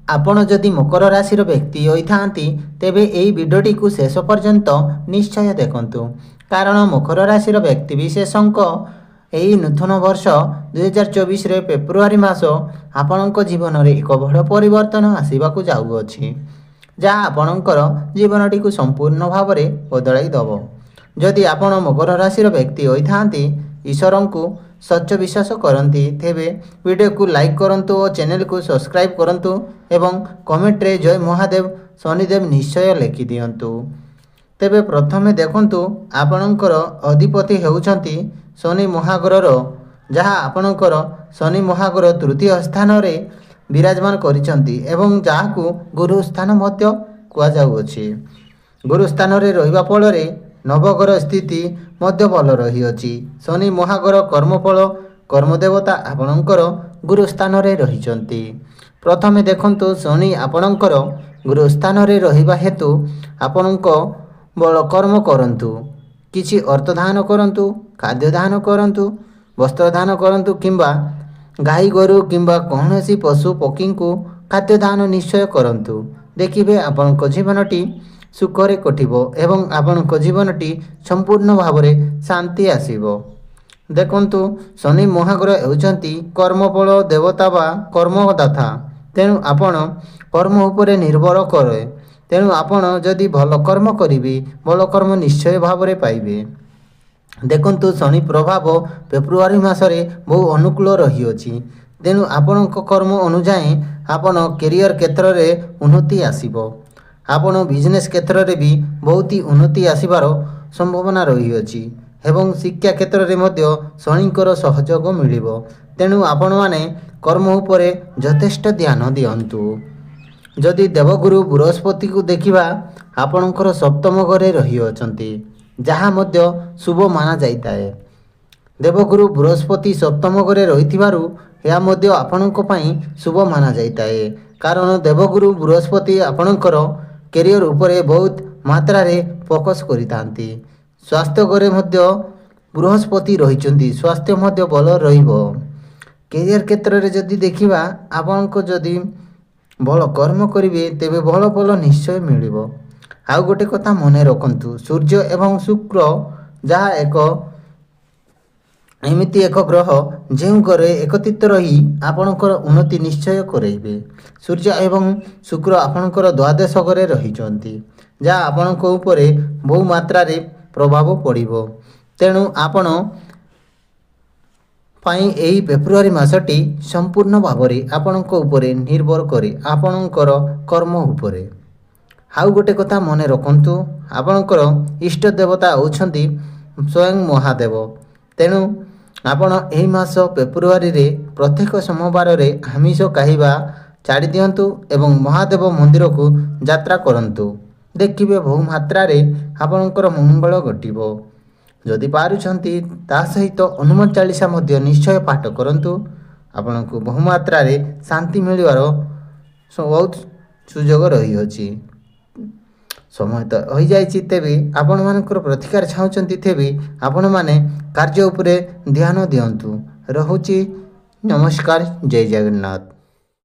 ଆପଣ ଯଦି ମକର ରାଶିର ବ୍ୟକ୍ତି ହୋଇଥାନ୍ତି ତେବେ ଏହି ଭିଡ଼ିଓଟିକୁ ଶେଷ ପର୍ଯ୍ୟନ୍ତ ନିଶ୍ଚୟ ଦେଖନ୍ତୁ, କାରଣ ମକର ରାଶିର ବ୍ୟକ୍ତିବିଶେଷଙ୍କ ଏହି ନୂତନ ବର୍ଷ 2024ରେ ଫେବୃଆରୀ ମାସ ଆପଣଙ୍କ ଜୀବନରେ ଏକ ବଡ଼ ପରିବର୍ତ୍ତନ ଆସିବାକୁ ଯାଉଅଛି, ଯାହା ଆପଣଙ୍କର ଜୀବନଟିକୁ ସମ୍ପୂର୍ଣ୍ଣ ଭାବରେ ବଦଳାଇ ଦେବ। ଯଦି ଆପଣ ମକର ରାଶିର ବ୍ୟକ୍ତି ହୋଇଥାନ୍ତି, ଈଶ୍ୱରଙ୍କୁ ସଚ୍ଚ ବିଶ୍ୱାସ କରନ୍ତି, ତେବେ ଭିଡ଼ିଓକୁ ଲାଇକ୍ କରନ୍ତୁ ଓ ଚ୍ୟାନେଲକୁ ସବସ୍କ୍ରାଇବ୍ କରନ୍ତୁ ଏବଂ କମେଣ୍ଟରେ ଜୟ ମହାଦେବ ଶନିଦେବ ନିଶ୍ଚୟ ଲେଖିଦିଅନ୍ତୁ। ତେବେ ପ୍ରଥମେ ଦେଖନ୍ତୁ, ଆପଣଙ୍କର ଅଧିପତି ହେଉଛନ୍ତି ଶନି ମହାଗ୍ରହ, ଯାହା ଆପଣଙ୍କର ଶନି ମହାଗ୍ରହ ତୃତୀୟ ସ୍ଥାନରେ ବିରାଜମାନ କରିଛନ୍ତି ଏବଂ ଯାହାକୁ ଗୁରୁ ସ୍ଥାନ ମଧ୍ୟ କୁହାଯାଉଅଛି। ଗୁରୁ ସ୍ଥାନରେ ରହିବା ଫଳରେ ନବଗ୍ରହ ସ୍ଥିତି ମଧ୍ୟ ଭଲ ରହିଅଛି। ଶନି ମହାଗ୍ରହ କର୍ମଫଳ କର୍ମଦେବତା ଆପଣଙ୍କର ଗୁରୁ ସ୍ଥାନରେ ରହିଛନ୍ତି। ପ୍ରଥମେ ଦେଖନ୍ତୁ, ଶନି ଆପଣଙ୍କର ଗୁରୁ ସ୍ଥାନରେ ରହିବା ହେତୁ ଆପଣଙ୍କ ବଳ କର୍ମ କରନ୍ତୁ, କିଛି ଅର୍ଥ ଦାନ କରନ୍ତୁ, ଖାଦ୍ୟ ଦାନ କରନ୍ତୁ, ବସ୍ତ୍ର ଦାନ କରନ୍ତୁ କିମ୍ବା ଗାଈ ଗୋରୁ କିମ୍ବା କୌଣସି ପଶୁ ପକ୍ଷୀଙ୍କୁ ଖାଦ୍ୟ ଦାନ ନିଶ୍ଚୟ କରନ୍ତୁ। ଦେଖିବେ ଆପଣଙ୍କ ଜୀବନଟି ସୁଖରେ କଟିବ ଏବଂ ଆପଣଙ୍କ ଜୀବନଟି ସମ୍ପୂର୍ଣ୍ଣ ଭାବରେ ଶାନ୍ତି ଆସିବ। ଦେଖନ୍ତୁ, ଶନି ମହାଗ୍ରହ ହେଉଛନ୍ତି କର୍ମଫଳ ଦେବତା ବା କର୍ମଦାତା। ତେଣୁ ଆପଣ କର୍ମ ଉପରେ ନିର୍ଭର କରେ। ତେଣୁ ଆପଣ ଯଦି ଭଲ କର୍ମ କରିବେ, ଭଲ କର୍ମ ନିଶ୍ଚୟ ଭାବରେ ପାଇବେ। ଦେଖନ୍ତୁ, ଶନି ପ୍ରଭାବ ଫେବୃଆରୀ ମାସରେ ବହୁ ଅନୁକୂଳ ରହିଅଛି। ତେଣୁ ଆପଣଙ୍କ କର୍ମ ଅନୁଯାୟୀ ଆପଣ କ୍ୟାରିୟର କ୍ଷେତ୍ରରେ ଉନ୍ନତି ଆସିବ। ଆପଣ ବିଜନେସ୍ କ୍ଷେତ୍ରରେ ବି ବହୁତ ଉନ୍ନତି ଆସିବାର ସମ୍ଭାବନା ରହିଅଛି ଏବଂ ଶିକ୍ଷା କ୍ଷେତ୍ରରେ ମଧ୍ୟ ଶନିଙ୍କର ସହଯୋଗ ମିଳିବ। ତେଣୁ ଆପଣମାନେ କର୍ମ ଉପରେ ଯଥେଷ୍ଟ ଧ୍ୟାନ ଦିଅନ୍ତୁ। ଯଦି ଦେବଗୁରୁ ବୃହସ୍ପତିକୁ ଦେଖିବା, ଆପଣଙ୍କର ସପ୍ତମ ଘରେ ରହିଅଛନ୍ତି, ଯାହା ମଧ୍ୟ ଶୁଭ ମାନାଯାଇଥାଏ। ଦେବଗୁରୁ ବୃହସ୍ପତି ସପ୍ତମ ଘରେ ରହିଥିବାରୁ ଏହା ମଧ୍ୟ ଆପଣଙ୍କ ପାଇଁ ଶୁଭ ମାନାଯାଇଥାଏ, କାରଣ ଦେବଗୁରୁ ବୃହସ୍ପତି ଆପଣଙ୍କର କ୍ୟାରିୟର ଉପରେ ବହୁତ ମାତ୍ରାରେ ଫୋକସ୍ କରିଥାନ୍ତି। ସ୍ୱାସ୍ଥ୍ୟ ଘରେ ମଧ୍ୟ ବୃହସ୍ପତି ରହିଛନ୍ତି, ସ୍ୱାସ୍ଥ୍ୟ ମଧ୍ୟ ଭଲ ରହିବ। କ୍ୟାରିୟର କ୍ଷେତ୍ରରେ ଯଦି ଦେଖିବା, ଆପଣଙ୍କ ଯଦି ଭଲ କର୍ମ କରିବେ ତେବେ ଭଲ ଫଳ ନିଶ୍ଚୟ ମିଳିବ। ଆଉ ଗୋଟେ କଥା ମନେ ରଖନ୍ତୁ, ସୂର୍ଯ୍ୟ ଏବଂ ଶୁକ୍ର ଯାହା ଏମିତି ଏକ ଗ୍ରହ ଯେଉଁ ଘରେ ଏକତ୍ରିତ ରହି ଆପଣଙ୍କର ଉନ୍ନତି ନିଶ୍ଚୟ କରାଇବେ। ସୂର୍ଯ୍ୟ ଏବଂ ଶୁକ୍ର ଆପଣଙ୍କର ଦ୍ୱାଦଶ ଘରେ ରହିଛନ୍ତି, ଯାହା ଆପଣଙ୍କ ଉପରେ ବହୁ ମାତ୍ରାରେ ପ୍ରଭାବ ପଡ଼ିବ। ତେଣୁ ଆପଣ ପାଇଁ ଏହି ଫେବୃଆରୀ ମାସଟି ସମ୍ପୂର୍ଣ୍ଣ ଭାବରେ ଆପଣଙ୍କ ଉପରେ ନିର୍ଭର କରେ, ଆପଣଙ୍କର କର୍ମ ଉପରେ। ଆଉ ଗୋଟେ କଥା ମନେ ରଖନ୍ତୁ, ଆପଣଙ୍କର ଇଷ୍ଟ ଦେବତା ହେଉଛନ୍ତି ସ୍ୱୟଂ ମହାଦେବ। ତେଣୁ ଆପଣ ଏହି ମାସ ଫେବୃଆରୀରେ ପ୍ରତ୍ୟେକ ସୋମବାରରେ ଆମିଷ ଖାଇବା ଛାଡ଼ି ଦିଅନ୍ତୁ ଏବଂ ମହାଦେବ ମନ୍ଦିରକୁ ଯାତ୍ରା କରନ୍ତୁ। ଦେଖିବେ ବହୁ ମାତ୍ରାରେ ଆପଣଙ୍କର ମଙ୍ଗଳ ଘଟିବ। ଯଦି ପାରୁଛନ୍ତି ତା ସହିତ ହନୁମାନ ଚାଳିଶା ମଧ୍ୟ ନିଶ୍ଚୟ ପାଠ କରନ୍ତୁ। ଆପଣଙ୍କୁ ବହୁ ମାତ୍ରାରେ ଶାନ୍ତି ମିଳିବାର ବହୁତ ସୁଯୋଗ ରହିଅଛି। ସମୟ ତ ହୋଇଯାଇଛି, ତେବେ ଆପଣମାନଙ୍କର ପ୍ରତିକାର ଚାହୁଁଛନ୍ତି, ତେବେ ଆପଣମାନେ କାର୍ଯ୍ୟ ଉପରେ ଧ୍ୟାନ ଦିଅନ୍ତୁ। ରହୁଛି, ନମସ୍କାର, ଜୟ ଜଗନ୍ନାଥ।